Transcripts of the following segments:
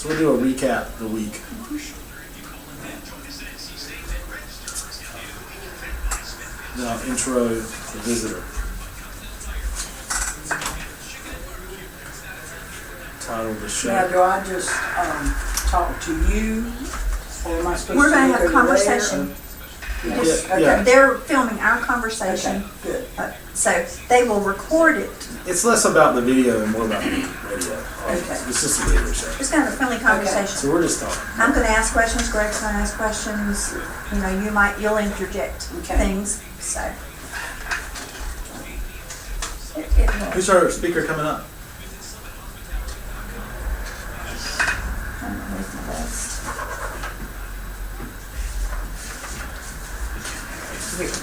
So we'll do a recap of the week. Then I'll intro the visitor. Title of the show. Now, do I just talk to you, or am I supposed We're to going to look have a over conversation. there? Just- Yeah, yeah. They're filming our conversation, Okay, good. so they will record it. It's less about the video and more about the radio. Okay. It's just a radio show. Just kind of a friendly conversation. So we're just talking. I'm going to ask questions, Greg's going to ask questions. You know, you'll interject Okay. things, so. It will. Who's our speaker coming up? Where's my list? Here we go.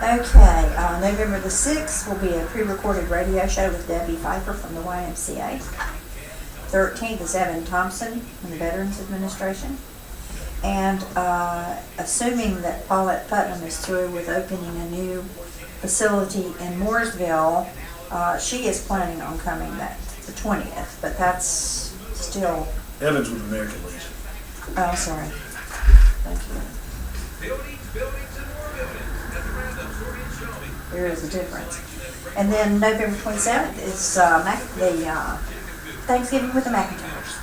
Okay, November the 6th will be a pre-recorded radio show with Debbie Pfeiffer from the YMCA. 13th is Evan Thompson from the Veterans Administration. And assuming that Paulette Putnam is through with opening a new facility in Mooresville, she is planning on coming the 20th, but that's still, Evans with American Legion. oh, sorry. Thank you. There is a difference. And then November 27th is the Thanksgiving with the McIntyres.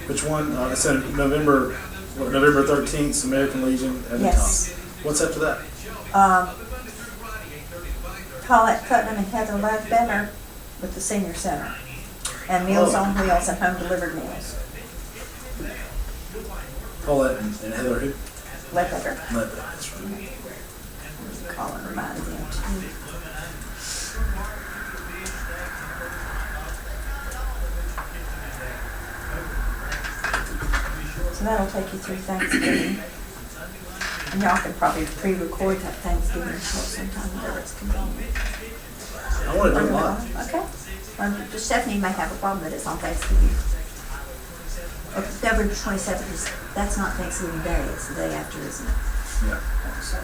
Which one? It's in November 13th, American Legion. Evan Yes. Thompson. What's after that? Paulette Putnam and Heather Ledbetter with the Senior Center. And Meals on Wheels and home delivered meals. Paulette and Heather who? Ledbetter. Ledbetter, that's right. Call and remind them too. So that'll take you through Thanksgiving. And y'all can probably pre-record that Thanksgiving show sometime, whenever it's convenient. I want to do a lot. Okay. Stephanie may have a problem that it's on Thanksgiving. November 27th is, that's not Thanksgiving Day, it's the day after, isn't it? Yeah. So.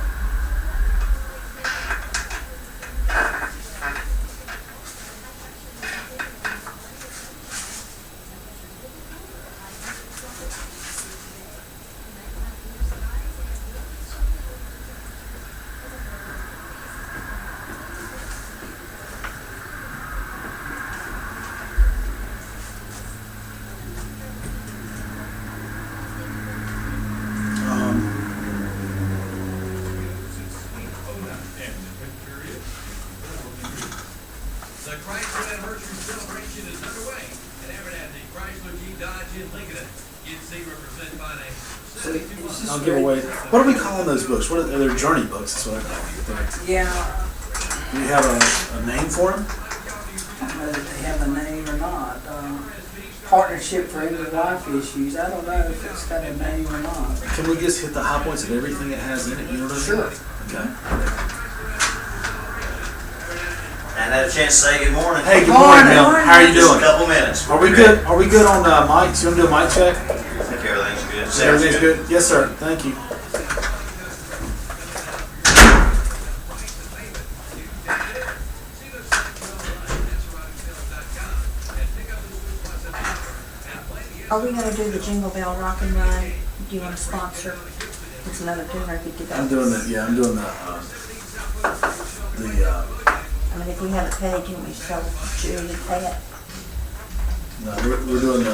The Chrysler Anniversary Celebration is underway at Abernathy, Chrysler, Jeep, Dodge, and Lincoln. GNC represent finance. I'll give away. What are we calling those books? What are they're journey books? That's what I call them. Yeah, Do you have a name for them? I don't know if they have a name or not. Partnership for End of Life Issues, I don't know if it's got a name or not. Can we just hit the high points of everything it has in it? You know what I mean? Sure. Okay. And had a chance to say good morning. Hey, good morning, Morning. Mel. How are you Just doing? a couple minutes. Are we good? Are we good on mics? You want to do a mic check? I think everything's good. Is everything's good? Yes, sir. Thank you. Are we gonna do the Jingle Bell Rock and Run? Do you want to sponsor? It's another $250. I'm doing the. Yeah, I'm doing the. I mean, if we haven't paid, you want me to tell Julie to pay it? No, we're doing the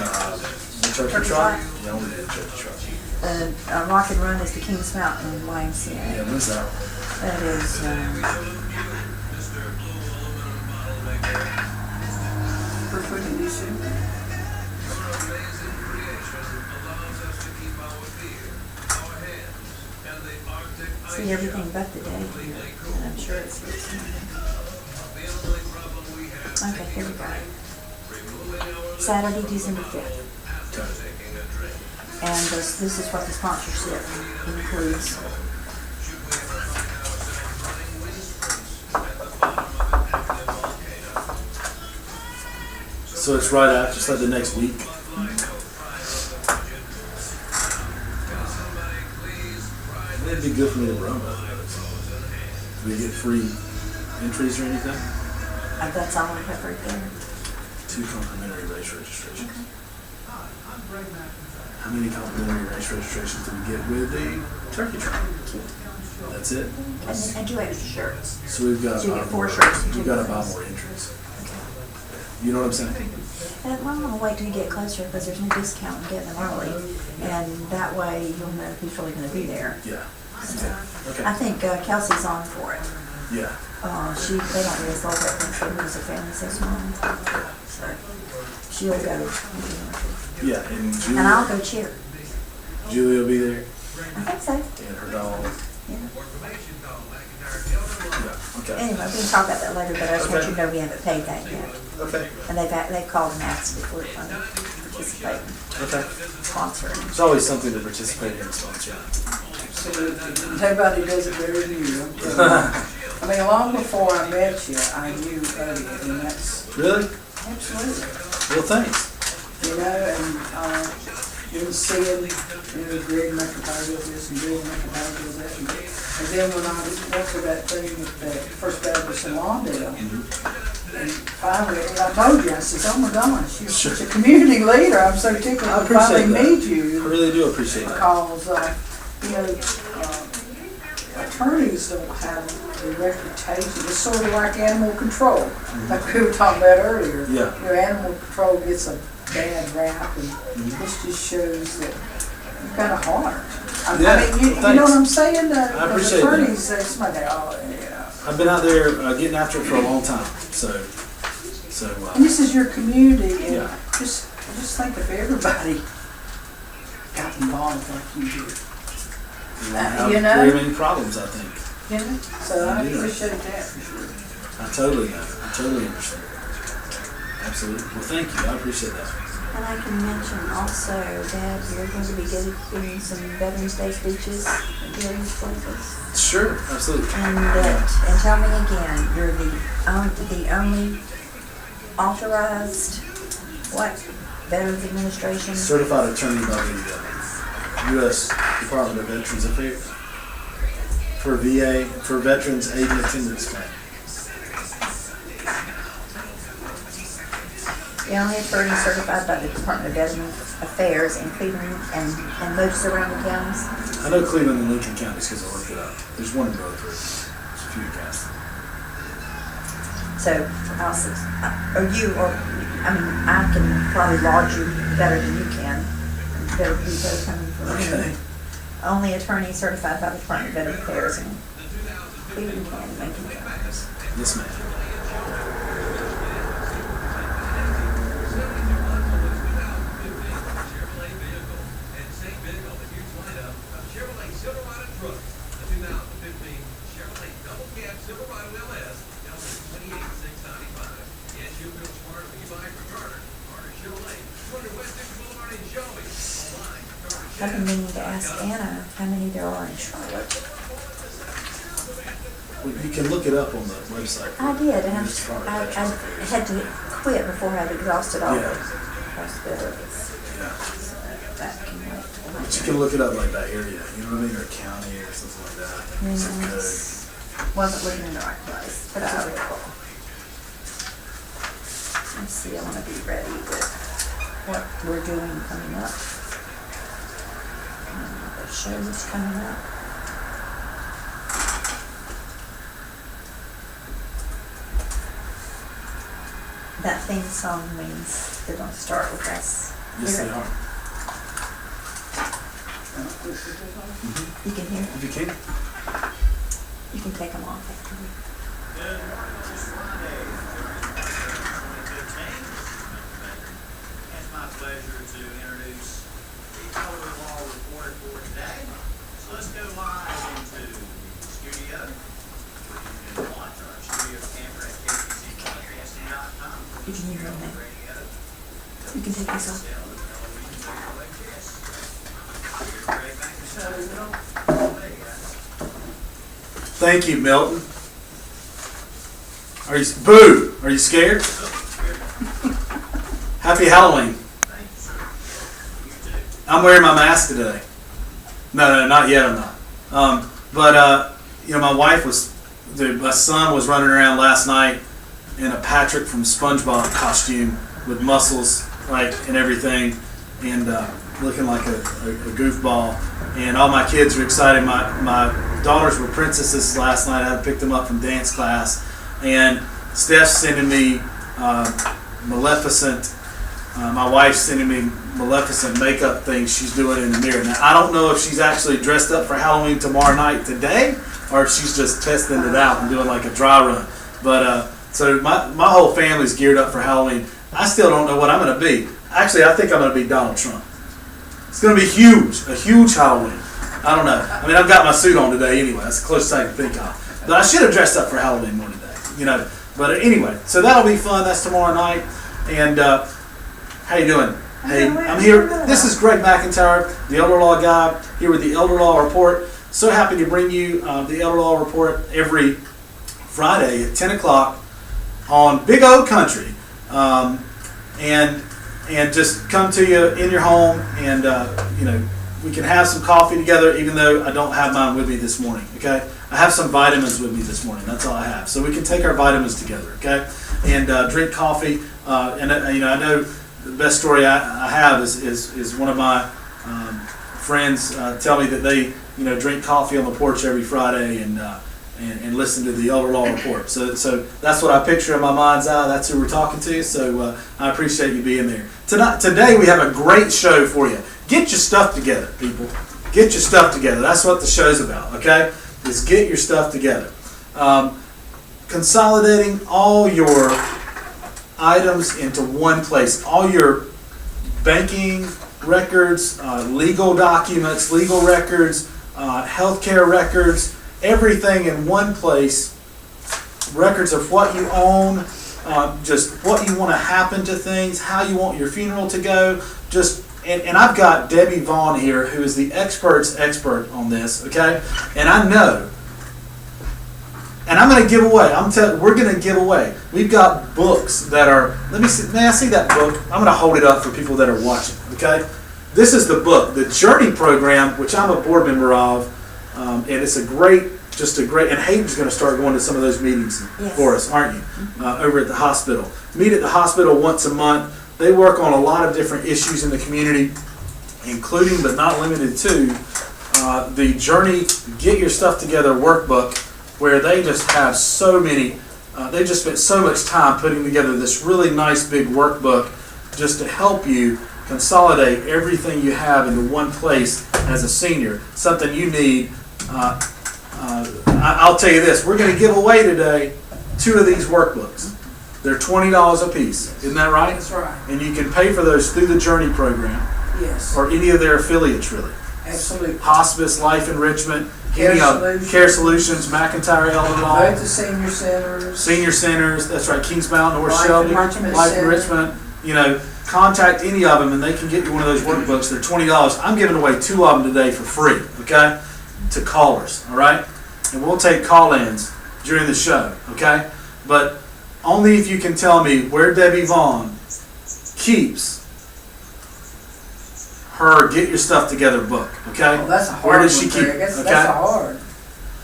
turkey Turkey trot. trot? Yeah, I'm gonna do the turkey trot. The Rock and Run is the Kings Mountain YMCA. Yeah, when's that? That is, First week in December. see everything but the day here, and I'm sure it's this one. Okay, here we go. Saturday, December 5th. And this is what the sponsorship includes. So it's right after, just like the next week. It'd be good for me to run. Do we get free entries or anything? That's all I have right there. 2 complimentary race registrations. How many complimentary race registrations do we get with the turkey trot? That's it? And 2 extra shirts. So we've got to So you buy get 4 more. shirts and 2 We've got to buy buttons. more entries. You know what I'm saying? Well, I'm gonna wait till you get closer because there's no discount in getting them early. And that way you'll know who's really gonna be there. Yeah. I Okay. think Kelsey's on for it. Yeah. They don't really celebrate Thanksgiving as a family, so so she'll go. Yeah. And And I'll go cheer. Julie will be there, I think so. and her dog. Yeah. Yeah. Okay. Anyway, we can talk about that later, but I just want Okay. you to know we haven't paid that yet. Okay. And they've called and asked if we're going to participate in Okay. sponsoring. It's always something to participate in and sponsor. Absolutely. Nobody does it better than you. I'm telling you. I mean, long before I met you, I knew Odie, and that's Really? absolutely. Well, thanks. You know, and you see it, Greg McIntyre does this, and Bill McIntyre does that. And then when I went to that thing with the First Baptist in Lawndale, and finally, and I told you, I said, oh my gosh, you're such a community leader. I'm so tickled I to finally appreciate that. meet I you. really do appreciate that. Because, you know, attorneys don't have the reputation. It's sort of like animal control, like we were talking about earlier. Yeah. You know, animal control gets a bad rap, and this just shows that you've got a heart. Yeah, I mean, you well, know what I'm thanks. saying? I The appreciate that. attorneys, they somebody, oh, yeah. I've been out there getting after it for a long time. So And this is your community, and Yeah. just think if everybody got involved like you do. we won't have you know? very many problems, I think. You know? So I Yeah. appreciate that for sure. I totally know. I totally understand. Absolutely. Well, thank you. I appreciate that. And I can mention also that you're going to be getting some Veterans Day speeches at various places. Sure. Absolutely. And tell me again, you're the only authorized, what, Veterans Administration? Certified attorney by the U.S. Department of Veterans Affairs for VA, for Veterans Aid and Attendance Claim. The only attorney certified by the Department of Veterans Affairs in Cleveland and most surrounding counties. I know Cleveland and Lincoln counties because I looked it up. There's one in Rutherford. There's a few counties. So, I can probably lodge you better than you can. Better people coming from Okay. me. Only attorney certified by the Department of Veterans Affairs in Cleveland County, Lincoln counties. Yes, ma'am. Chevrolet Silverado truck, the 2015 Chevrolet Double Cab Silverado LS, down to $28,695. Yes, you'll feel smart when you buy from Carter. Carter Chevrolet, 200 West Dixon Boulevard in Shelby. Online, I've been meaning to ask Anna how many there are in Charlotte. Well, you can look it up on the website. I did, and Just Carter I Veterans. had to quit before I had exhausted all the Yeah. possibilities. Yeah. So that can wait till But you later. can look it up like by area, you know what I mean, or county or something like that. Zip code. Wasn't looking in the right place, but I will. Let's see, I want to be ready with what we're doing coming up. The shows coming up. That theme song means they're going to start with us. Yes, they Hear it? are. You can hear it. If you can. You can take them off after we. It's my pleasure to introduce the Colorado Law Report for today. So let's go live into the studio. You can watch our studio camera at KPCBroadcasting.com. You can hear it now. Radio, You can take this off. television, WHS. Great, thank you so much. There you go. Thank you, Milton. Are you, boo, are you scared? Happy Halloween. Thank you, sir. You too. I'm wearing my mask today. No, not yet. I'm not. But my wife was Dude, my son was running around last night in a Patrick from SpongeBob costume with muscles, like, and everything, and looking like a goofball. And all my kids were excited. My daughters were princesses last night. I had to pick them up from dance class. And Steph's sending me Maleficent. My wife's sending me Maleficent makeup things she's doing in the mirror. Now, I don't know if she's actually dressed up for Halloween tomorrow night today, or if she's just testing it out and doing like a dry run. But so my whole family's geared up for Halloween. I still don't know what I'm going to be. Actually, I think I'm going to be Donald Trump. It's going to be huge, a huge Halloween. I don't know. I mean, I've got my suit on today anyway. That's the closest I can think of. But I should have dressed up for Halloween more today, you know. But anyway, so that'll be fun. That's tomorrow night. And how you doing? Hey, I'm here. This is Greg McIntyre, the Elder Law guy, here with the Elder Law Report. So happy to bring you the Elder Law Report every Friday at 10 o'clock on Big O Country. And just come to you in your home, and you know, we can have some coffee together, even though I don't have mine with me this morning. Okay, I have some vitamins with me this morning. That's all I have, so we can take our vitamins together. Okay, and drink coffee. And you know, I know the best story I have is one of my friends tell me that they drink coffee on the porch every Friday and listen to the Elder Law Report. So that's what I picture in my mind's eye. That's who we're talking to. So I appreciate you being there. Today we have a great show for you. Get your stuff together, people. Get your stuff together. That's what the show's about, okay? Is get your stuff together. Consolidating all your items into one place. All your banking records, legal documents, legal records, healthcare records, everything in one place. Records of what you own, just what you want to happen to things, how you want your funeral to go. And I've got Debbie Vaughn here, who is the expert's expert on this, okay? And I know, and I'm going to give away, we're going to give away. We've got books that are, let me see, may I see that book? I'm going to hold it up for people that are watching, okay? This is the book, the Journey Program, which I'm a board member of, and it's a great, and Hayden's going to start going to some of those meetings for us, aren't you? Over at the hospital. Meet at the hospital once a month. They work on a lot of different issues in the community, including but not limited to the Journey Get Your Stuff Together workbook, where they just have so many, they just spent so much time putting together this really nice big workbook just to help you consolidate everything you have into one place as a senior, something you need. I'll tell you this, we're going to give away today 2 of these workbooks. They're $20 a piece, isn't that right? That's right. And you can pay for those through the Journey Program. Yes. Or any of their affiliates, really. Absolutely. Hospice, Life Enrichment, Care Solutions. Care Solutions, McIntyre Elder Law. Both the senior centers. Senior centers, that's right, Kings Mountain, North Life Shelby, Enrichment Life Center. Enrichment. Contact any of them and they can get you one of those workbooks. They're $20. I'm giving away 2 of them today for free, okay? To callers, all right? And we'll take call-ins during the show, okay? But only if you can tell me where Debbie Vaughn keeps her Get Your Stuff Together book, okay? Oh, that's a hard Where one, does she keep Greg. it? That's a hard.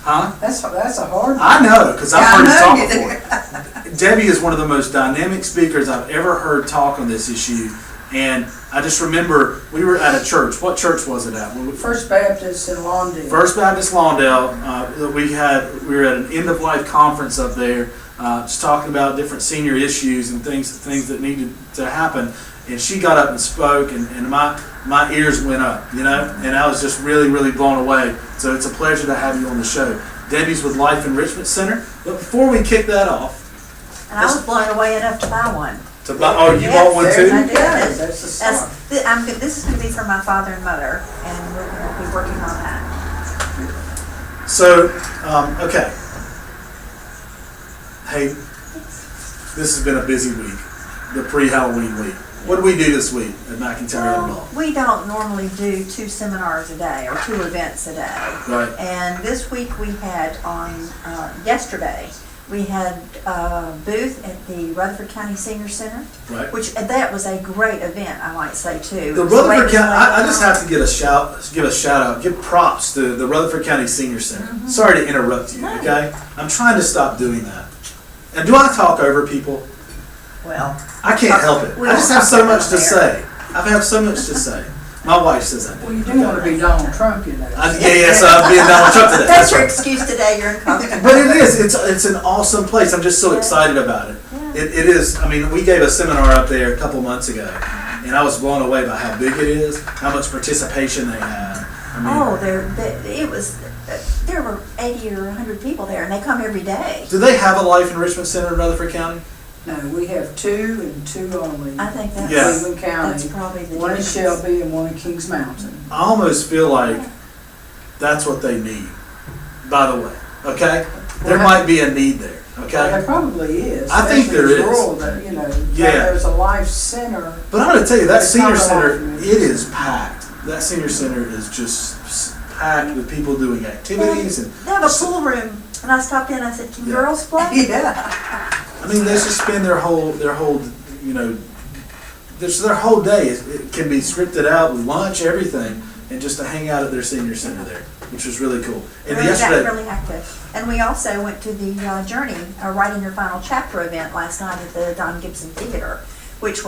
Huh? That's a hard one. I know, because I've Yeah, heard I her know talk before. Debbie is one of the most dynamic speakers I've ever heard talk on this issue. And I just remember we were at a church. What church was it at? First Baptist in Lawndale. First Baptist Lawndale. We were at an end-of-life conference up there, just talking about different senior issues and things that needed to happen. And she got up and spoke, and my ears went up, and I was just really, really blown away. So it's a pleasure to have you on the show. Debbie's with Life Enrichment Center. But before we kick that off, And I was blown away enough to buy one. you bought one I too? did. That's the start. This is going to be for my father and mother, and we're going to be working on that. So, okay. Hey, this has been a busy week, the pre-Halloween week. What do we do this week at McIntyre Elder Law? We don't normally do 2 seminars a day or 2 events a day. Right. And this week we had on yesterday, We had a booth at the Rutherford County Senior Center, Right. which, that was a great event, I might say, too. The It was way Rutherford County, I just before- have to give a shout out, give props to the Rutherford County Senior Center. Sorry to interrupt you, No. okay? I'm trying to stop doing that. And do I talk over people? Well, I can't help it. We I just don't have so talk much to about say. I have so much to say. My wife says that. Well, you do want to be Donald Trump, you know. Yeah, so I'm being Donald Trump today. that's your right. excuse today, you're in costume. But it is. It's an awesome place. I'm just so excited about it. Yeah. It is. I mean, we gave a seminar up there a couple months ago, and I was blown away by how big it is, how much participation they had. I mean, There were 80 or 100 people there, and they come every day. do they have a Life Enrichment Center in Rutherford County? No, we have 2 and 2 only. I think that's, Yeah. Cleveland County. that's probably the One in difference. Shelby and one in Kings Mountain. I almost feel like that's what they need. By the way, okay, there Well, might be a need there. There Okay, probably is. I think there especially is. rural, that, you know, Yeah. there's a life center. but I'm gonna tell you that It's senior not a center, Life it is packed. That senior center is just packed with people doing activities and. They have a pool room, and I stopped in, I said, can Yeah. girls play? Yeah. I mean, they just spend their whole, you know, their whole day. It can be scripted out with lunch, everything, and just to hang out at their senior center there, which was really cool. And Really, yesterday, really active. And we also went to the Journey, Writing Your Final Chapter event last night at the Don Gibson Theater, which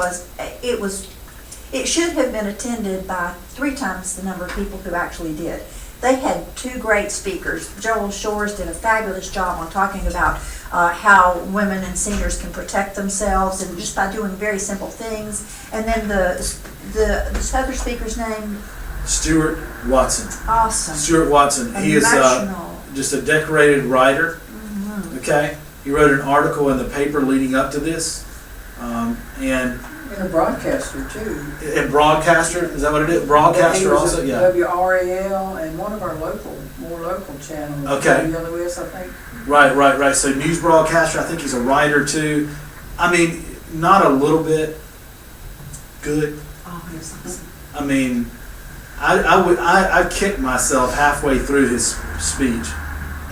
it should have been attended by 3 times the number of people who actually did. They had 2 great speakers. Joel Shores did a fabulous job on talking about how women and seniors can protect themselves, and just by doing very simple things. And then this other speaker's name, Stuart Watson. awesome. Stuart Watson. He is Emotional. just a decorated writer. Mhm. Okay, he wrote an article in the paper leading up to this, and And a broadcaster too. broadcaster. Is that what it is? He Broadcaster was also. at Yeah. WRAL and one of our more local channels. Okay. WLOS, I think. Right. So news broadcaster. I think he's a writer too. I mean, not a little bit good. Oh, he was awesome. I mean, I kicked myself halfway through his speech,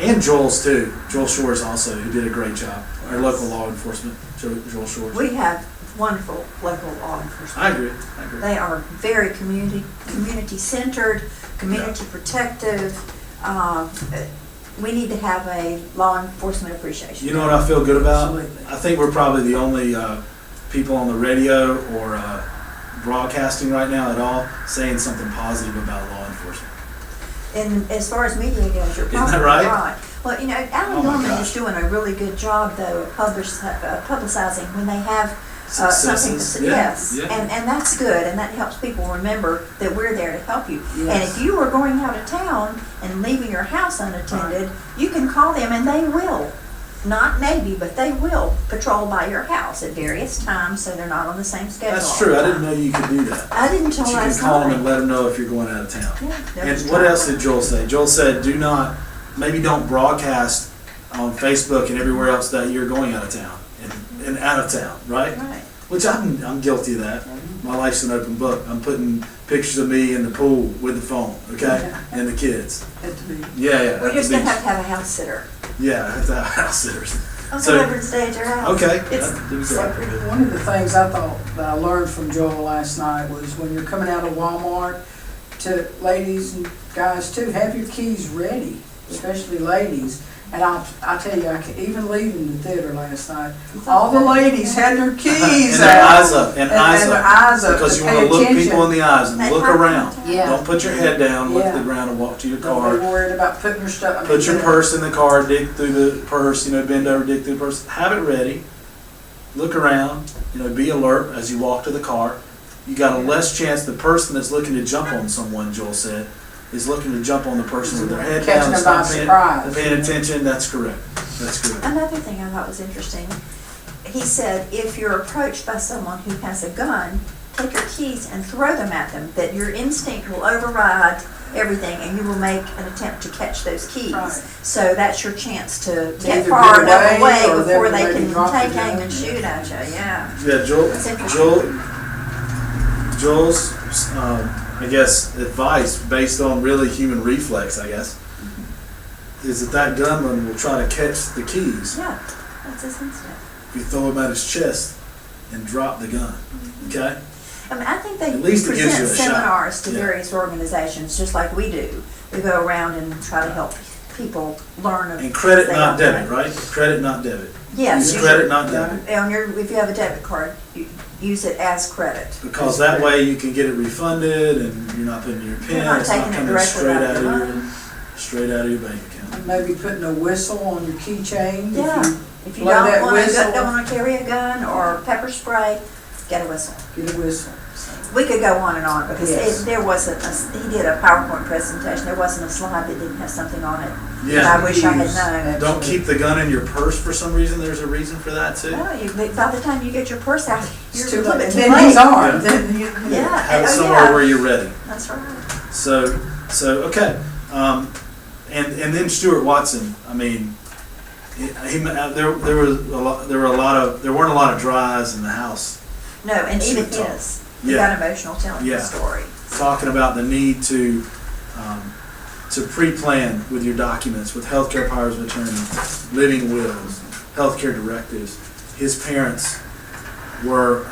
and Joel's too. Joel Shores also, who did a great job. Our local law enforcement, Joel Shores. We have wonderful local law enforcement. I agree. They are very community-centered, community protective. We need to have a law enforcement appreciation. You know what I feel good about? Absolutely. I think we're probably the only people on the radio or broadcasting right now at all saying something positive about law enforcement. And as far as media goes, you're Isn't that probably right? right. Well, you know, Alan Oh my Norman gosh. is doing a really good job, though, of publicizing when they have something. Successes. Yeah, Yes, yeah. and that's good, and that helps people remember that we're there to help you. And Yes. if you are going out of town and leaving your house unattended, you can call them, and they will. Not maybe, but they will patrol by your house at various times, so they're not on the same schedule. That's all true. the I didn't time. know you could do that. I didn't till But you can last call them and night. let them know if you're going out of town. Yeah, they're And just what trying. else did Joel say? Joel said, maybe don't broadcast on Facebook and everywhere else that you're going out of town and out of town, right? Right. Which I'm guilty of that. My life's an open book. I'm putting pictures of me in the pool with the phone, okay, and the kids. Had to be. Yeah. We're at the just gonna beach. have to have a house sitter. Yeah, I have to have house sitters. I'll So- come over and stay at your house. Okay. It's that'd be so great. pretty. One of the things I thought that I learned from Joel last night was when you're coming out of Walmart, to ladies and guys too, have your keys ready, especially ladies. And I tell you, even leaving the theater last night, all the ladies had their keys And their out. eyes up, and eyes their up. eyes up. Because to you pay want to look attention. people in the eyes and They look have around. to. Yeah. Don't put your head down, look at Yeah. the ground and walk to your Don't car. be worried about putting your stuff. I mean, Put your you know, purse in the car, dig through the purse, bend over, dig through the purse. Have it ready. Look around, be alert as you walk to the car. You got a less chance, the person that's looking to jump on someone, Joel said, is looking to jump on the person with their head Catching down. them by Not surprise. paying attention. That's correct. That's correct. Another thing I thought was interesting, he said, if you're approached by someone who has a gun, take your keys and throw them at them, that your instinct will override everything and you will make an attempt to catch those keys. Right. So that's your chance to get either far get enough away away or before they'll they maybe can drop take the aim gun. and shoot at you, yeah. Yeah, That's interesting. Joel's, I guess, advice based on really human reflex, I guess. is that gunman will try to catch the keys Yeah, that's his instinct. if you throw him at his chest and drop the gun. Okay? I mean, I think they At least it gives you present a shot. seminars to Yeah. various organizations, just like we do. We go around and try to help people learn. And credit they not don't debit, know. right? Credit not debit. Yes. Use credit not debit. If you have a debit card, you use it as credit. Because that way you can get it refunded and you're not putting your You're PIN, not it's not taking it coming directly straight out out of of your your, money. straight out of your bank account. Maybe putting a whistle on your keychain. Yeah. If you blow that don't whistle. want to carry a gun or pepper spray, get a whistle. Get a whistle. We could go on and on because Yes. there wasn't, he did a PowerPoint presentation, there wasn't a slide that didn't have something on it. Yeah. that I wish I Use. had known. Don't keep the gun in your purse for some reason, there's a reason for that too. No, by the time you get your purse out, you're It's a too little late. bit And too then he's late. armed, then you. Yeah. Have it Oh, somewhere yeah. where you're ready. That's right. So okay. And then Stuart Watson, I mean, there weren't a lot of dries in the house. No, and even Should talk. his, he Yeah. got emotional telling Yeah. the story. Talking about the need to pre-plan with your documents, with healthcare powers of attorney, living wills, healthcare directives. His parents were,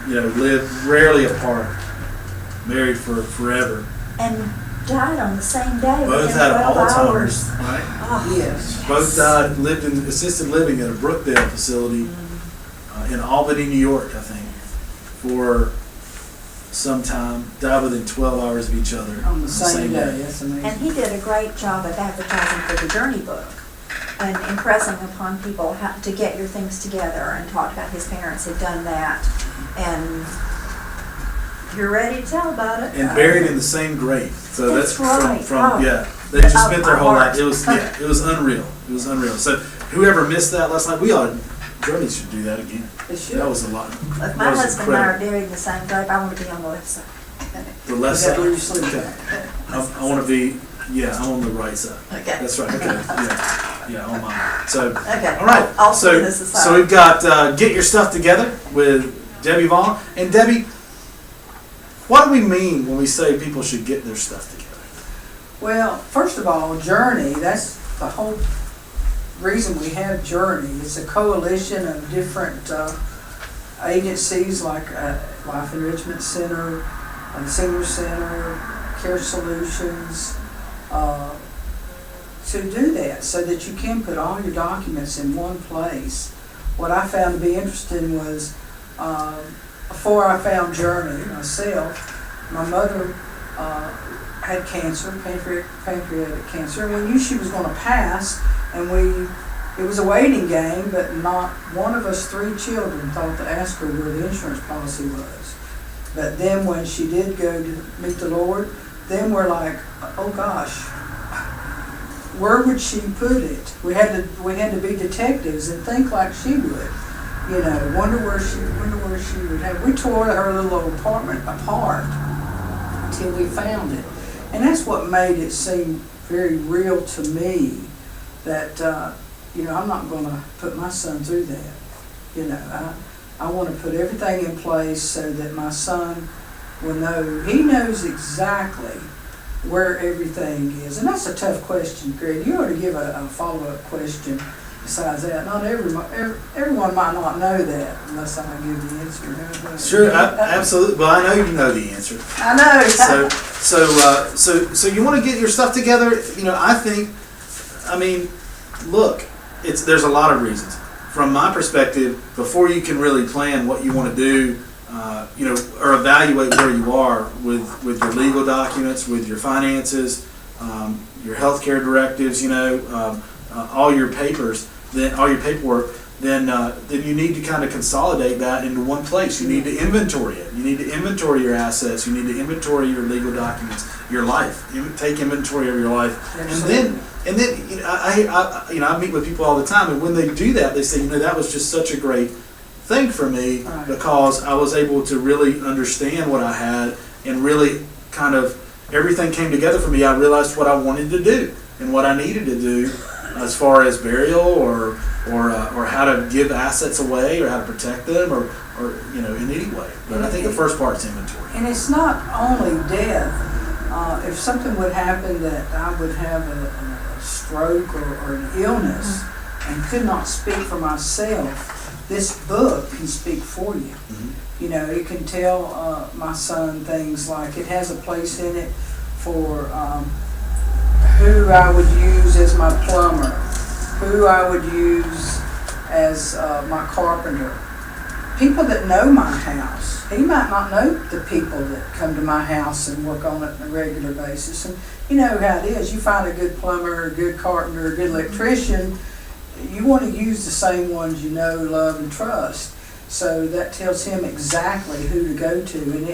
lived rarely apart, married for forever. And died on the same day. Both within had 12 hours. Alzheimer's, right? Oh, Yes. Both died, lived in assisted living at a Brookdale facility in Albany, New York, I think, for some time. Died within 12 hours of each other. On the same day, that's amazing. And he did a great job of advertising for the Journey book and impressing upon people how to get your things together, and talked about his parents had done that. And you're ready to tell about it. And buried in the same grave. So that's, That's right. from Oh. yeah. They just Oh, spent their my whole heart. life. It was unreal. It was unreal. So whoever missed that last night, Journey should do that again. They should. That was a lot. If That my was husband and I are incredible. buried in the same grave, I want to be on the left side. The left Is that side. where you sleep Okay. at? I want to be. Yeah, I'm on the right side. Okay. That's right. Okay. Yeah, on mine. So. Okay. All right. I'll see this aside. So we've got Get Your Stuff Together with Debbie Vaughn. And Debbie, what do we mean when we say people should get their stuff together? Well, first of all, Journey, that's the whole reason we have Journey. It's a coalition of different agencies like Life Enrichment Center, Senior Center, Care Solutions, to do that so that you can put all your documents in one place. What I found to be interesting was before I found Journey myself, my mother had cancer, pancreatic cancer, and we knew she was going to pass, and it was a waiting game, but not one of us 3 children thought to ask her where the insurance policy was. But then when she did go to meet the Lord, then we're like, oh gosh, where would she put it? We had to be detectives and think like she would. Wonder where she would have. We tore her little old apartment apart until we found it. And that's what made it seem very real to me that, I'm not going to put my son through that. I want to put everything in place so that my son will know, he knows exactly where everything is. And that's a tough question, Greg. You ought to give a follow-up question besides that. Not everyone might not know that unless I give the answer. Sure, absolutely. Well, I know you know the answer. I know. So you want to get your stuff together. Look, there's a lot of reasons. From my perspective, before you can really plan what you want to do, or evaluate where you are with your legal documents, with your finances, your healthcare directives, all your papers, then all your paperwork, then you need to kind of consolidate that into one place. You need to inventory it. You need to inventory your assets. You need to inventory your legal documents, your life. Take inventory of your life, Absolutely. and then I meet with people all the time, and when they do that, they say, that was just such a great thing for me Right. because I was able to really understand what I had, and really kind of everything came together for me. I realized what I wanted to do and what I needed to do as far as burial or how to give assets away or how to protect them or in any way. But I think the first part is inventory. And it's not only death. If something would happen that I would have a stroke or an illness and could not speak for myself, this book can speak for you. You know, it can tell my son things like, it has a place in it for who I would use as my plumber, who I would use as my carpenter. People that know my house. He might not know the people that come to my house and work on it on a regular basis. And you know how it is. You find a good plumber, a good carpenter, a good electrician, you want to use the same ones you know, love, and trust. So that tells him exactly who to go to. And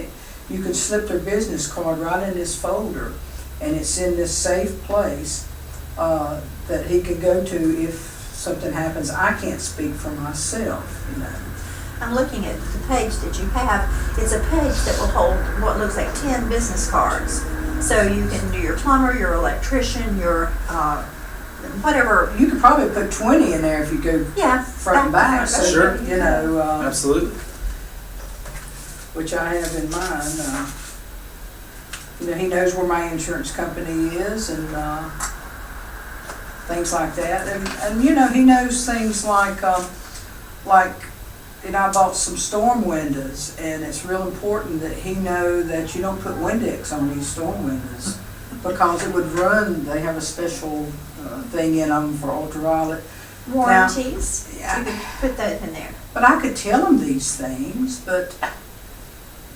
you can slip their business card right in this folder. And it's in this safe place that he could go to if something happens. I can't speak for myself, you know. I'm looking at the page that you have. It's a page that will hold what looks like 10 business cards. So you can do your plumber, your electrician, your whatever. You could probably put 20 in there if you go Yeah, front and back. So, Sure. you know, Absolutely. which I have in mind. You know, he knows where my insurance company is and things like that. And you know, he knows things like, you know, I bought some storm windows, and it's real important that he know that you don't put Windex on these storm windows because it would run. They have a special thing in them for ultraviolet. warranties. Yeah. You can put that in there. But I could tell him these things, but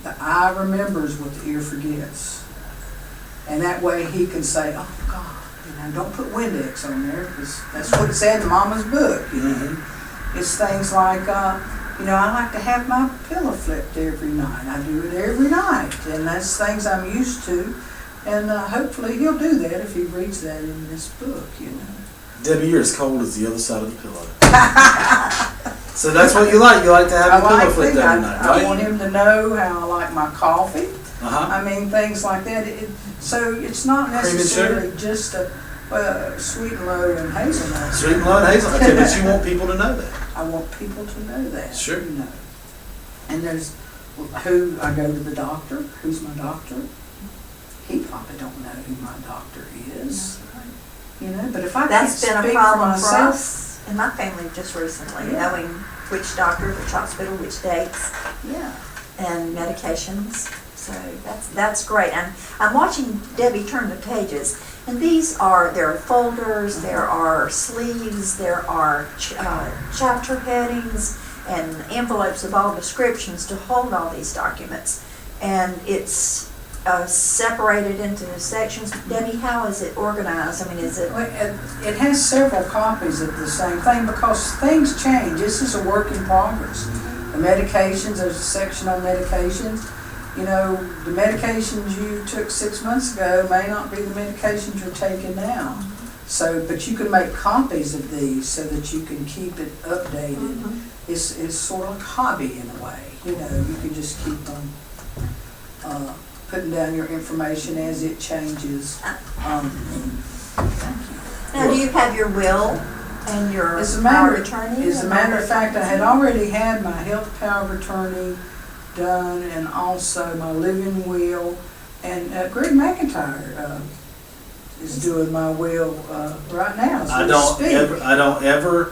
the eye remembers what the ear forgets. And that way he can say, oh God, you know, don't put Windex on there, because that's what it said in Mama's book, you know. It's things like, you know, I like to have my pillow flipped every night. I do it every night, and that's things I'm used to. And hopefully he'll do that if he reads that in this book, you know. Debbie, you're as cold as the other side of the pillow. So that's what you like. You like to have I your pillow like flipped things. every night, I right? want him to know how I like my coffee. Uh-huh. I mean, things like that. So it's not Cream and necessarily just a sweet and low and hazelnut. Sweet and low and hazel. Okay, but you want people to know that. I want people to know that. Sure. You know. And there's who I go to the doctor. Who's my doctor? He probably don't know who my doctor is. You know, but if I That's can't been a speak for problem for myself, us in my family just recently, Yeah. knowing which doctor, which hospital, which dates, yeah. and medications. So that's great. And I'm watching Debbie turn the pages, and there are folders, there are sleeves, there are chapter headings, and envelopes of all descriptions to hold all these documents. And it's separated into sections. Debbie, how is it organized? I mean, is it? Well, it has several copies of the same thing because things change. This is a work in progress. The medications, there's a section on medications. You know, the medications you took 6 months ago may not be the medications you're taking now. So, but you can make copies of these so that you can keep it updated. It's sort of like a hobby in a way. You know, you can just keep on putting down your information as it changes. Now, do you have your will and your As a power matter, of attorney? as a matter of fact, I had already had my health power of attorney done, and also my living will. And Greg McIntyre is doing my will right now. As I we don't speak. ever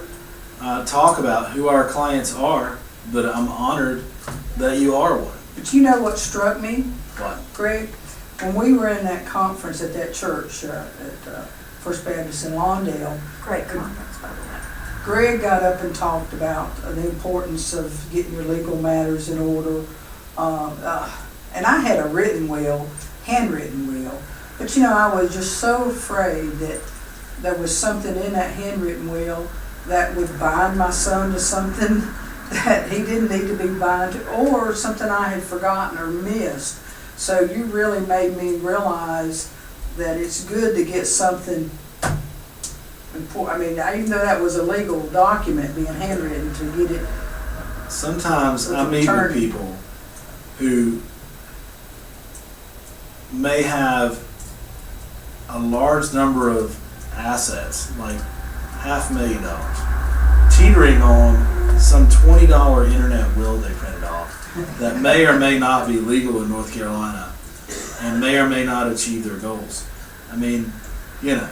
talk about who our clients are, but I'm honored that you are one. But you know what struck me, What? Greg? When we were in that conference at that church at First Baptist in Lawndale, Great conference, by the way. Greg got up and talked about the importance of getting your legal matters in order. And I had a written will, handwritten will. But you know, I was just so afraid that there was something in that handwritten will that would bind my son to something that he didn't need to be bound to, or something I had forgotten or missed. So you really made me realize that it's good to get something important. I mean, even though that was a legal document being handwritten, to get it. Sometimes With I an meet with attorney. people who may have a large number of assets, like $500,000, teetering on some $20 internet will they printed off that may or may not be legal in North Carolina and may or may not achieve their goals. I mean, you know,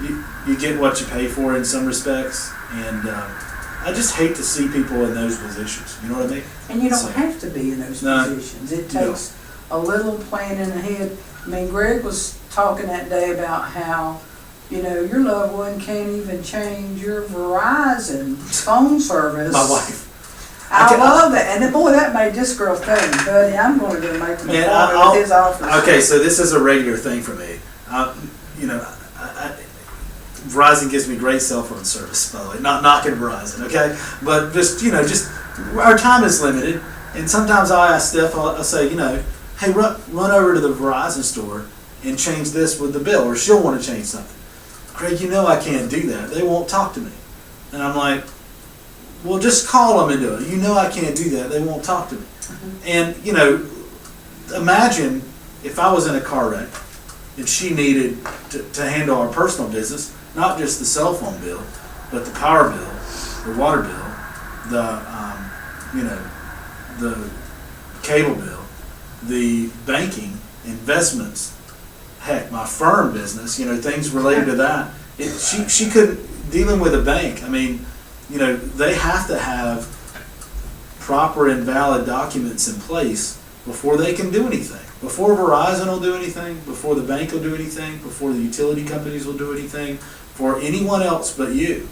you get what you pay for in some respects, and I just hate to see people in those positions. You know what I mean? And you So- don't have to be in those No, positions. It you don't. takes a little planning ahead. I mean, Greg was talking that day about how, you know, your loved one can't even change your Verizon phone service. My wife. I love it. And then, boy, that made this girl tell me, buddy, I'm gonna go make an Man, appointment with his office. Okay, so this is a regular thing for me. You know, Verizon gives me great cell phone service, by the way. Not knocking Verizon, okay? But just, you know, just our time is limited, and sometimes I ask Steph, I'll say, you know, hey, run over to the Verizon store and change this with the bill, or she'll want to change something. Craig, you know I can't do that. They won't talk to me. And I'm like, well, just call them and do it. You know I can't do that. They won't talk to me. And, you know, imagine if I was in a car wreck and she needed to handle our personal business, not just the cell phone bill, but the power bill, the water bill, the, you know, the cable bill, the banking, investments, heck, my firm business, you know, things related to that. She couldn't, dealing with a bank, I mean, you know, they have to have proper and valid documents in place before they can do anything. Before Verizon will do anything, before the bank will do anything, before the utility companies will do anything, for anyone else but you.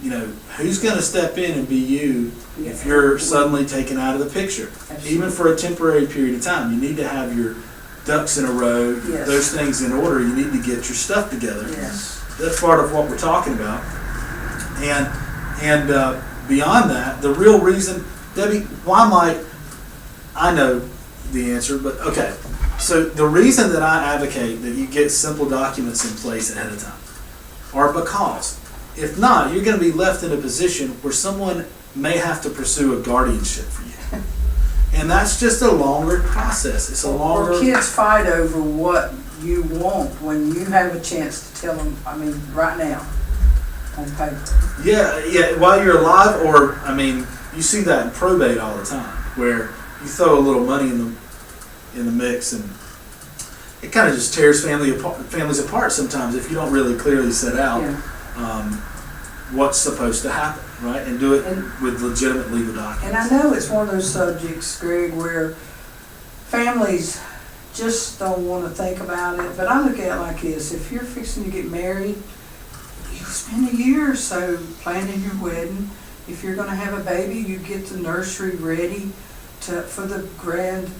You know, who's going to step in and be you if you're suddenly taken out of the picture? Even for a temporary period of time, you need to have your ducks in a row, Yes. those things in order. You need to get your stuff together. Yes. That's part of what we're talking about. And beyond that, the real reason, Debbie, why might, I know the answer, but okay. So the reason that I advocate that you get simple documents in place ahead of time are because if not, you're going to be left in a position where someone may have to pursue a guardianship for you. And that's just a longer process. It's a longer... Or kids fight over what you want when you have a chance to tell them, I mean, right now, on paper. Yeah, while you're alive, or, I mean, you see that in probate all the time, where you throw a little money in the mix, and it kind of just tears families apart sometimes if you don't really clearly set out Yeah. what's supposed to happen, right? And do it with legitimate legal documents. And I know it's one of those subjects, Greg, where families just don't want to think about it, but I look at it like this: if you're fixing to get married, you spend a year or so planning your wedding. If you're going to have a baby, you get the nursery ready for the grand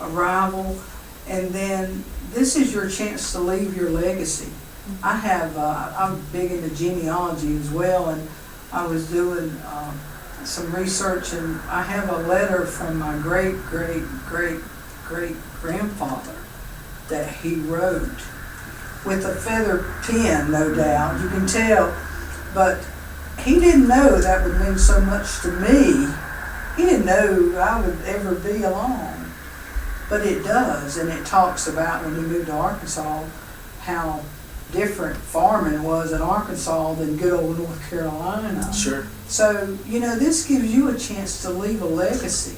arrival, and then this is your chance to leave your legacy. I'm big into genealogy as well, and I was doing some research, and I have a letter from my great-great-great-great-grandfather that he wrote with a feather pen, no doubt, you can tell, but he didn't know that would mean so much to me. He didn't know I would ever be alone, but it does, and it talks about when he moved to Arkansas, how different farming was in Arkansas than good old North Carolina. Sure. So, you know, this gives you a chance to leave a legacy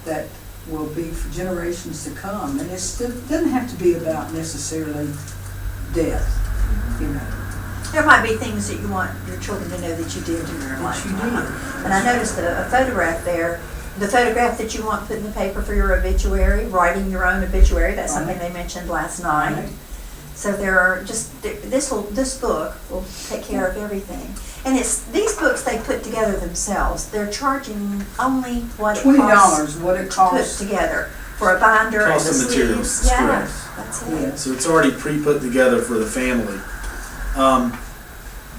that will be for generations to come. And it doesn't have to be about necessarily death, you know. There might be things that you want your children to know that you did in your life. you did. And I noticed a photograph there. The photograph that you want put in the paper for your obituary, writing your own obituary, that's something they mentioned last night. Right. So there are this book will take care of everything. And it's these books they put together themselves. They're charging only what it costs $20, what it to put costs. together for a binder and Cost the of materials, sleeves. that's Yeah, correct. that's it. Yes. So it's already pre-put together for the family.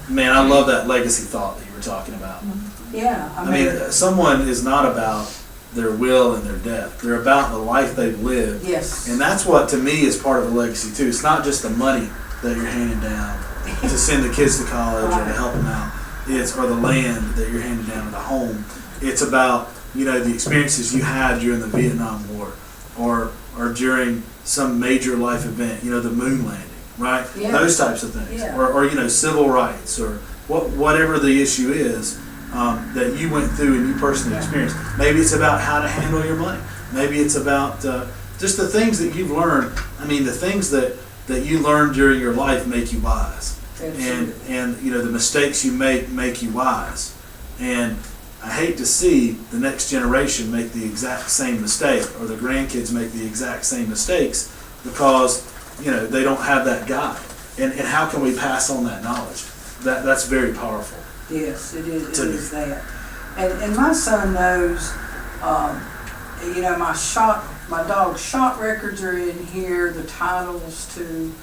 Man, I love that legacy thought that you were talking about. Yeah, I mean, someone is not about their will and their death. They're about the life they've lived. yes. And that's what, to me, is part of a legacy, too. It's not just the money that you're handing down to send the kids to college or to help them out. Or the land that you're handing down, or the home. It's about, you know, the experiences you had during the Vietnam War or during some major life event, you know, the moon landing, right? Yeah. Those types of things. Yeah. Or, you know, civil rights or whatever the issue is that you went through and you personally experienced. Maybe it's about how to handle your money. Maybe it's about just the things that you've learned. I mean, the things that you learned during your life make you wise. and you know, the mistakes you make you wise. And I hate to see the next generation make the exact same mistake, or the grandkids make the exact same mistakes, because you know they don't have that guide. And how can we pass on that knowledge? That's very powerful. Yes, it is, To it me. is that. And my son knows, you know, my dog's shot records are in here, the titles to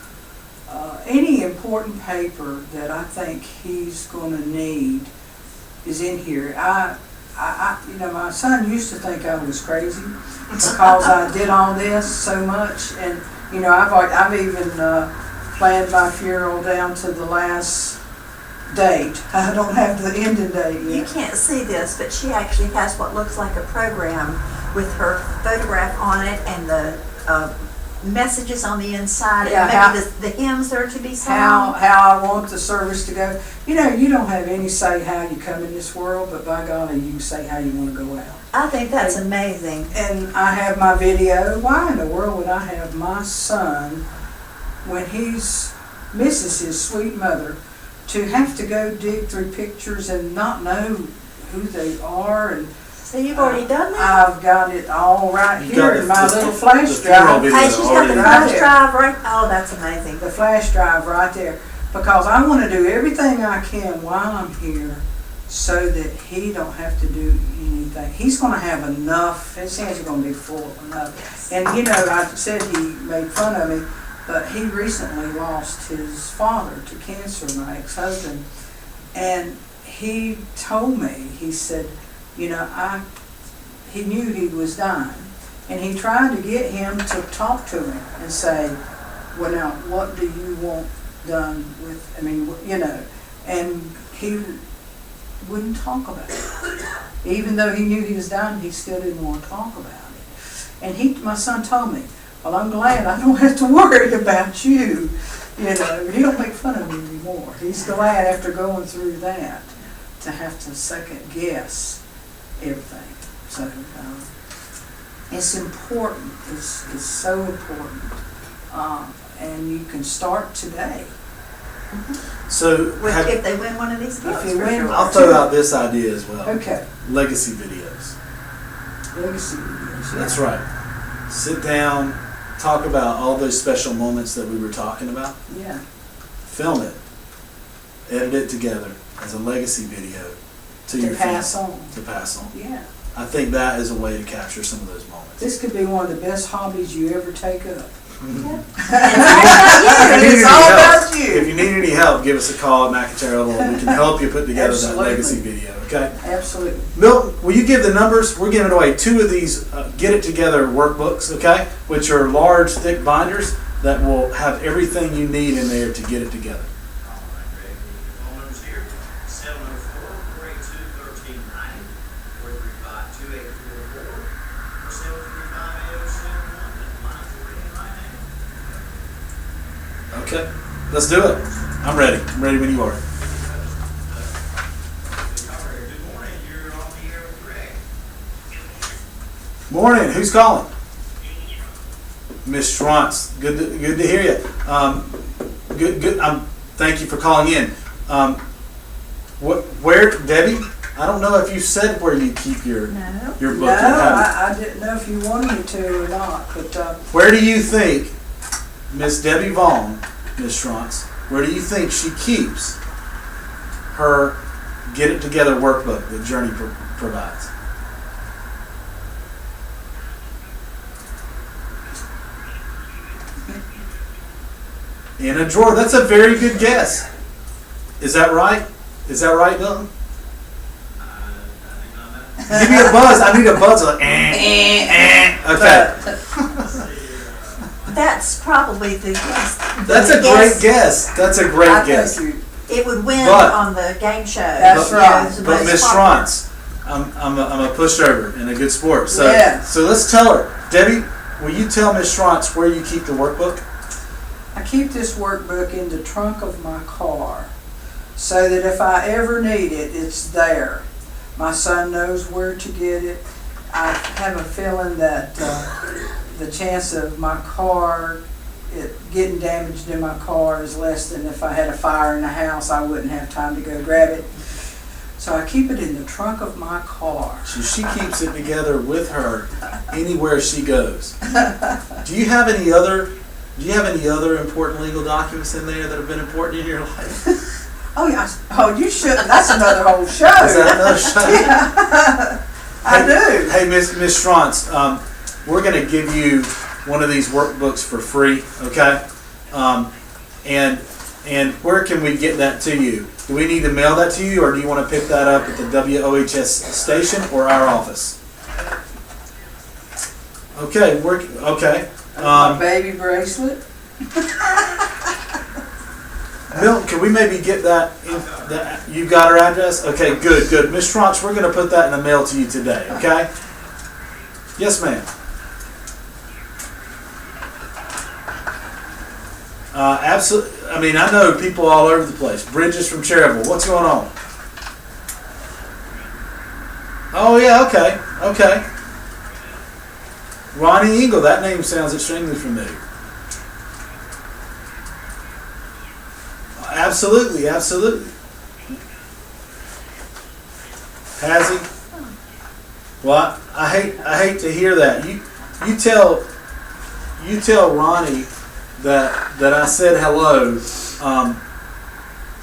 any important paper that I think he's gonna need is in here. You know, my son used to think I was crazy because I did all this so much, and you know, I've even planned my funeral down to the last date. I don't have the ending date You yet. can't see this, but she actually has what looks like a program with her photograph on it and the messages on the inside, Yeah, and maybe the hymns that are to be How sung. I want the service to go. You know, you don't have any say how you come in this world, but by golly, you can say how you want to go out. I think that's amazing. And I have my video. Why in the world would I have my son, when he's misses his sweet mother, to have to go dig through pictures and not know who they are? And So you've already done that? I've got it all right You got here in my the- little flash the funeral drive. video Hey, she's got the already. Right flash there. drive right, oh, that's amazing. The flash drive right there, because I want to do everything I can while I'm here so that he don't have to do anything. He's going to have enough, his hands are going to be full enough. And you know, I said he made fun of me, but he recently lost his father to cancer, my ex-husband. And he told me, he said, you know, he knew he was dying. And he tried to get him to talk to him and say, well, now, what do you want done with, I mean, you know, and he wouldn't talk about it. Even though he knew he was dying, he still didn't want to talk about it. And my son told me, well, I'm glad I don't have to worry about you. You know, he don't make fun of me anymore. He's glad after going through that to have to second guess everything. So, it's important, it's so important. And you can start today. So If they win one of these gifts, you for win sure. I'll throw out this idea as well. Okay, Legacy videos. legacy videos. yeah. That's right. Sit down, talk about all those special moments that we were talking about. Yeah, Film it, edit it together as a legacy video to your to pass on, to pass on. yeah. I think that is a way to capture some of those moments. This could be one of the best hobbies you ever take up. It's all about you. If you need any help, give us a call at McIntyre. We can help you put together that Absolutely. legacy video, okay? Absolutely. Milton, will you give the numbers? We're giving away 2 of these Get It Together workbooks, okay? Which are large, thick binders that will have everything you need in there to get it together. All right, Greg, the phone number's here, 704-482-1390, 435-2844, or 735-8071. That line's ringing right now. Okay, let's do it. I'm ready. I'm ready when you are. Good morning, you're on the air with Greg. Morning. Who's calling? Miss Schwantz. Good to hear you. Good. Thank you for calling in. Where, Debbie? I don't know if you said where you keep your No. book. No, You haven't. I didn't know if you wanted me to or not, but Where do you think Miss Debbie Vaughn, Miss Schwantz, where do you think she keeps her Get It Together workbook that Journey provides? In a drawer. That's a very good guess. Is that right? Is that right, Milton? I think I'm at. Give me a buzz. I need a buzz. Like, Okay. That's probably the guess. That's a great guess. That's a great I guess. think you, It would win But- on the game show. That's You know, right. it's the But most Miss popular. Schwantz, I'm a pushover and a good sport. So Yeah. so let's tell her. Debbie, will you tell Miss Schwantz where you keep the workbook? I keep this workbook in the trunk of my car so that if I ever need it, it's there. My son knows where to get it. I have a feeling that the chance of my car getting damaged in my car is less than if I had a fire in the house, I wouldn't have time to go grab it. So I keep it in the trunk of my car. So she keeps it together with her anywhere she goes. Do you have any other important legal documents in there that have been important in your life? Oh, yeah. Oh, you shouldn't. That's another whole show. Is that another show? Yeah. I do. Hey, Miss Strantz, we're going to give you one of these workbooks for free, okay? And where can we get that to you? Do we need to mail that to you, or do you want to pick that up at the WOHS station or our office? Okay, okay. My baby bracelet. Milton, can we maybe get that? You got her address? Okay, good. Miss Strantz, we're going to put that in the mail to you today, okay? Yes, ma'am. Absolutely. I mean, I know people all over the place. Bridges from Cherryville. What's going on? Oh, yeah, okay. Ronnie Eagle, that name sounds extremely familiar. Absolutely. Has he? Well, I hate to hear that. You tell Ronnie that I said hello.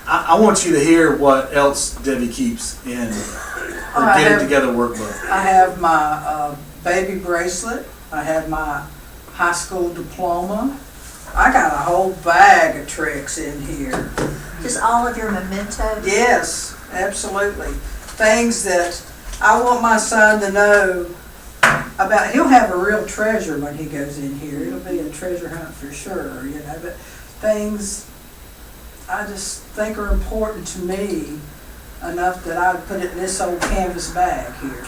I want you to hear what else Debbie keeps in her Get It Together workbook. I have my baby bracelet. I have my high school diploma. I got a whole bag of tricks in here. Just all of your mementos? Yes, absolutely. Things that I want my son to know about. He'll have a real treasure when he goes in here. It'll be a treasure hunt for sure, but things I just think are important to me enough that I'd put it in this old canvas bag here.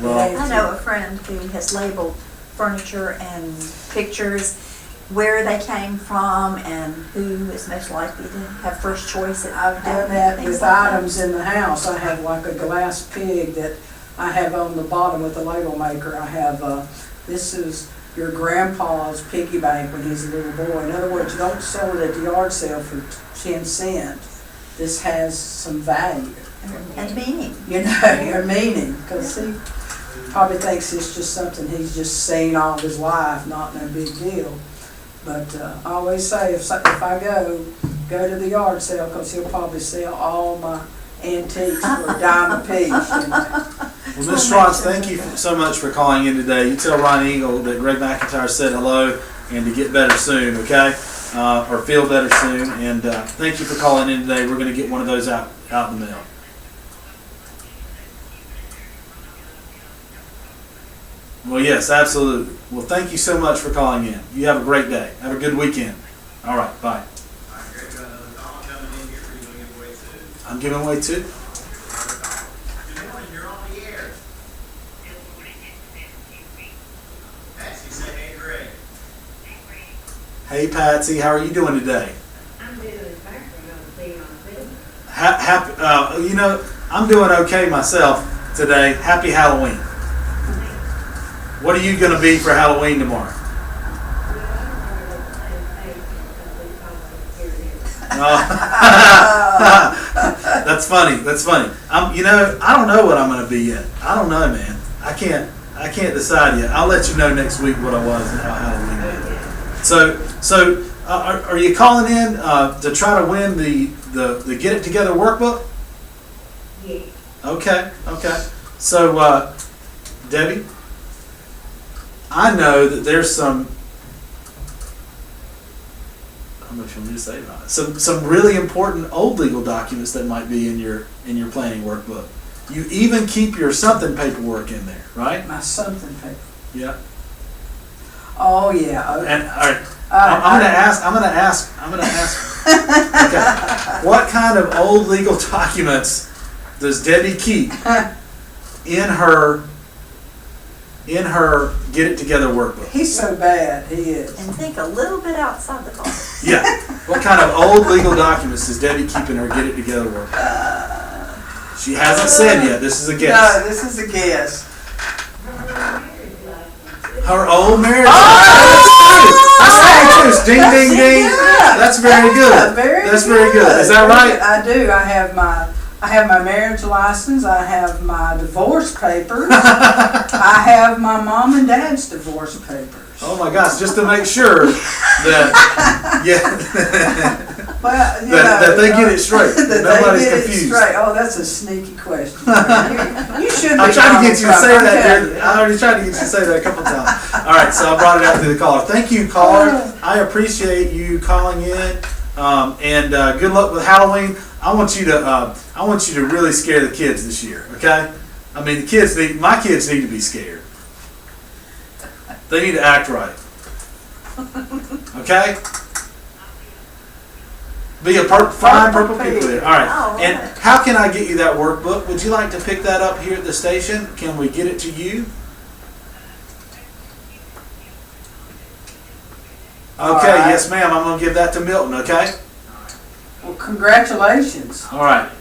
Well, I know a friend who has labeled furniture and pictures where they came from and who is most likely to have first choice. I've done that with items in the house. I have like a glass pig that I have on the bottom with the label maker. I have, this is your grandpa's piggy bank when he's a little boy. In other words, don't sell it at the yard sale for 10 cents. This has some value. And meaning. Your meaning. Because he probably thinks it's just something he's just seen all his life, not no big deal. But I always say if I go to the yard sale, because he'll probably sell all my antiques for a dime a piece. Well, Ms. Strantz, thank you so much for calling in today. You tell Ron Eagle that Greg McIntyre said hello and to get better soon, okay? Or feel better soon. And thank you for calling in today. We're going to get one of those out in the mail. Well, yes, absolutely. Well, thank you so much for calling in. You have a great day. Have a good weekend. All right, bye. I'm giving away two. Good morning, you're on the air. Patsy, say hey, Greg. Hey, Patsy, how are you doing today? I'm doing fine on being on film. Happy, I'm doing okay myself today. Happy Halloween. What are you going to be for Halloween tomorrow? That's funny. I don't know what I'm going to be yet. I don't know, man. I can't decide yet. I'll let you know next week what I was and how Halloween was. So are you calling in to try to win the Get It Together workbook? Yeah. Okay. So Debbie, I know that there's some. How much you want me to say about it? Some really important old legal documents that might be in your planning workbook. You even keep your something paperwork in there, right? My something paper. Yeah. Oh yeah. And all right, I'm gonna ask. Okay. What kind of old legal documents does Debbie keep in her Get It Together workbook? He's so bad. He is. And think a little bit outside the box. Yeah. What kind of old legal documents does Debbie keep in her Get It Together workbook? She hasn't said yet. This is a guess. No, this is a guess. Her old marriage. Oh! That's ding, ding, ding. Yeah. That's very good. That's very good. Is that right? I do. I have my marriage license. I have my divorce papers. I have my mom and dad's divorce papers. Oh my gosh, just to make sure that, yeah. Well, you That know, they get it straight. that Nobody's they get it confused. straight. Oh, that's a sneaky question. You should be. I tried to get you to say Donald Trump, I'm that. telling you. I already tried to get you to say that a couple times. All right, so I brought it out to the caller. Thank you, caller. I appreciate you calling in, and good luck with Halloween. I want you to really scare the kids this year. Okay? I mean, my kids need to be scared. They need to act right. Okay? Be a fine purple pig. All right. Oh, And right. how can I get you that workbook? Would you like to pick that up here at the station? Can we get it to you? Okay, All right. yes ma'am. I'm going to give that to Milton, okay? Well, congratulations. All right.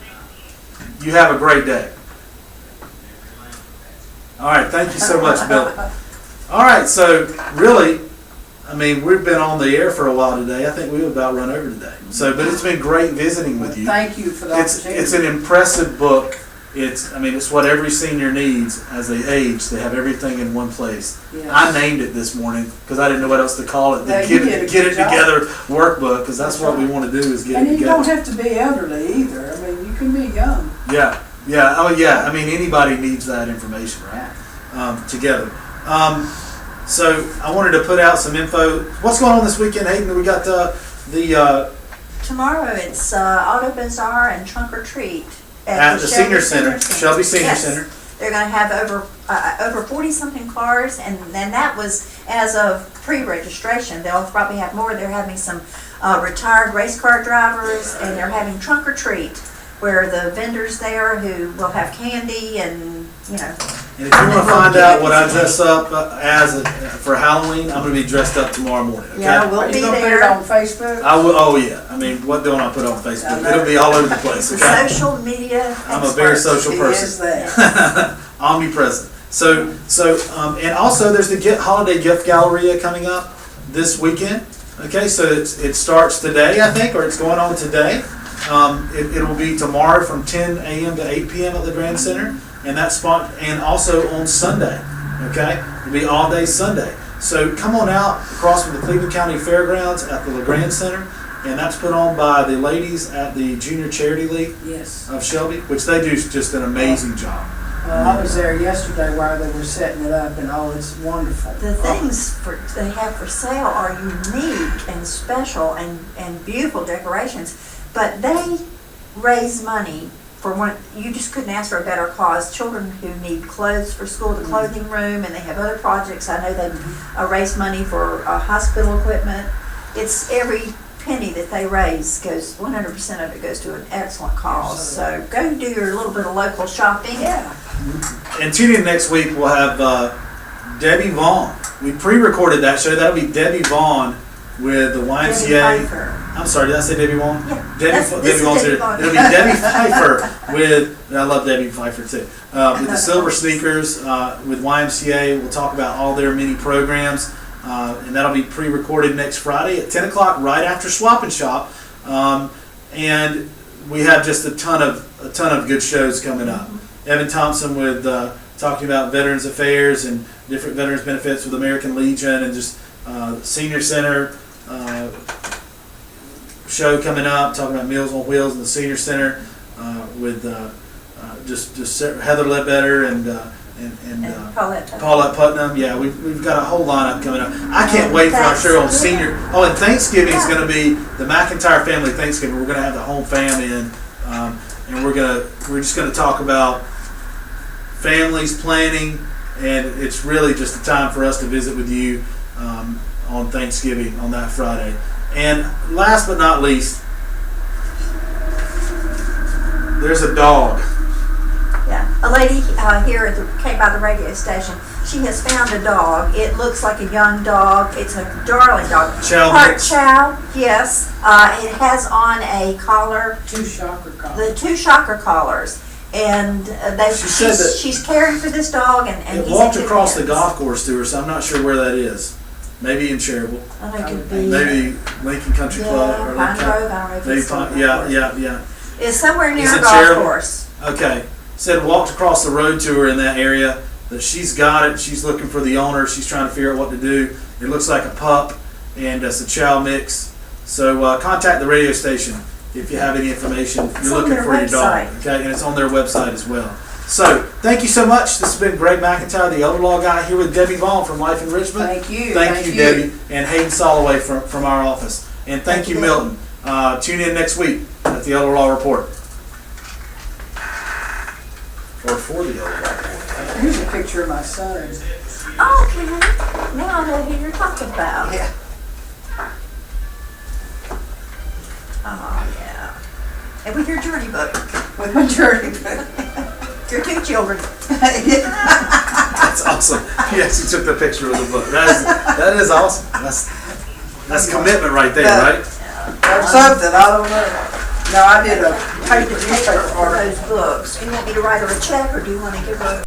You have a great day. All right, thank you so much, Milton. All right, so really, I mean, we've been on the air for a while today. I think we about run over today. So, but it's been great visiting with you. Thank you for the opportunity. It's an impressive book. It's what every senior needs as they age. They have everything in one place. Yes. I named it this morning because I didn't know what else to call it. Yeah, The you did a Get good It job. Together workbook, because that's what we right. want to do is get And it you don't together. have to be elderly either. I mean, you can be young. Yeah, oh yeah. I mean, anybody needs that information, right? Together. So I wanted to put out some info. What's going on this weekend, Hayden? We got the Tomorrow it's Auto Bazaar and Trunk or Treat at the Shelby Senior Center, Shelby Senior Yes. Center. They're going to have over 40-something cars, and then that was as of pre-registration. They'll probably have more. They're having some retired race car drivers, and they're having Trunk or Treat, where the vendors there who will have candy and, you know. And if you want to find out what I dress up for Halloween, I'm going to be dressed up tomorrow morning. Okay? Yeah, we'll Are you be gonna put it there. on Facebook? I will. Oh yeah. I mean, what don't I put on Facebook? It'll be all over the place. The Okay. social media I'm a very experts. social He person. is that. Omnipresent. So, and also there's the holiday gift galleria coming up this weekend. Okay, so it starts today, I think, or it's going on today. It will be tomorrow from 10 a.m. to 8 p.m. at the Grand Center, and that's and also on Sunday. Okay, it'll be all day Sunday. So come on out across from the Cleveland County Fairgrounds at the LeGrand Center, and that's put on by the ladies at the Junior Charity League Yes. of Shelby, which they do just an amazing job. I was there yesterday while they were setting it up, and oh, it's wonderful. The things they have for sale are unique and special and beautiful decorations, but they raise money for one. You just couldn't ask for a better cause. Children who need clothes for school, the clothing room, and they have other projects. I know they raise money for hospital equipment. It's every penny that they raise goes, 100% of it goes to an excellent cause. So go do your little bit of local shopping. Yeah. And tune in next week. We'll have Debbie Vaughn. We pre-recorded that show. That'll be Debbie Vaughn with the YMCA. Debbie Pfeiffer. I'm sorry, did I say Debbie Vaughn? Yeah. Debbie This is Vaughn's Debbie here. Vaughn. It'll be Debbie Pfeiffer with, and I love Debbie Pfeiffer too, with the Silver Sneakers with YMCA. We'll talk about all their mini programs, and that'll be pre-recorded next Friday at 10 o'clock, right after Swap and Shop. And we have just a ton of good shows coming up. Evan Thompson with talking about Veterans Affairs and different veterans benefits with American Legion, and just Senior Center show coming up, talking about Meals on Wheels in the Senior Center with just Heather Ledbetter and Paulette Putnam. Yeah, we've got a whole lineup coming up. I can't wait for our show on senior. Oh, and Thanksgiving is going to be the McIntyre family Thanksgiving. We're going to have the whole fam in, and we're just going to talk about families planning, and it's really just a time for us to visit with you on Thanksgiving on that Friday. And last but not least, there's a dog. Yeah, a lady here came by the radio station. She has found a dog. It looks like a young dog. It's a darling dog. Chow Part mix. chow, yes. It has on a collar, Two shocker collars. the two shocker collars, And She said that- she's caring for this dog, and It he's walked in good across the hands. golf course to her, so I'm not sure where that is. Maybe in Cherryville, I think it'd be. maybe Lincoln Country Club. Yeah, or Pine that Grove, I don't know if Maybe it's still Pine, yeah, there. yeah. It's somewhere near Is a it golf Cherryville? course. Okay, said walked across the road to her in that area, that she's got it, she's looking for the owner, she's trying to figure out what to do. It looks like a pup, and it's a chow mix. So contact the radio station if you have any information. It's You're on looking their for your dog, website. okay? And it's on their website as well. So, thank you so much. This has been Greg McIntyre, the elder law guy, here with Debbie Vaughn from Life in Richmond. Thank you. Thank you, Debbie, and Hayden Soloway from our office. And thank you, Milton. Tune in next week at the Elder Law Report. Or for the Elder Law Report. Here's a picture of my son. Oh, okay. Now I know who you're talking about. Yeah. Oh, yeah. And with your journey book. With my journey book. Your two children. That's awesome. He actually took the picture of the book. That is awesome. That's commitment right there, right? Or something, I don't know. No, I did a paper newspaper For article. those books. Do you want me to write her a check, or do you want to give her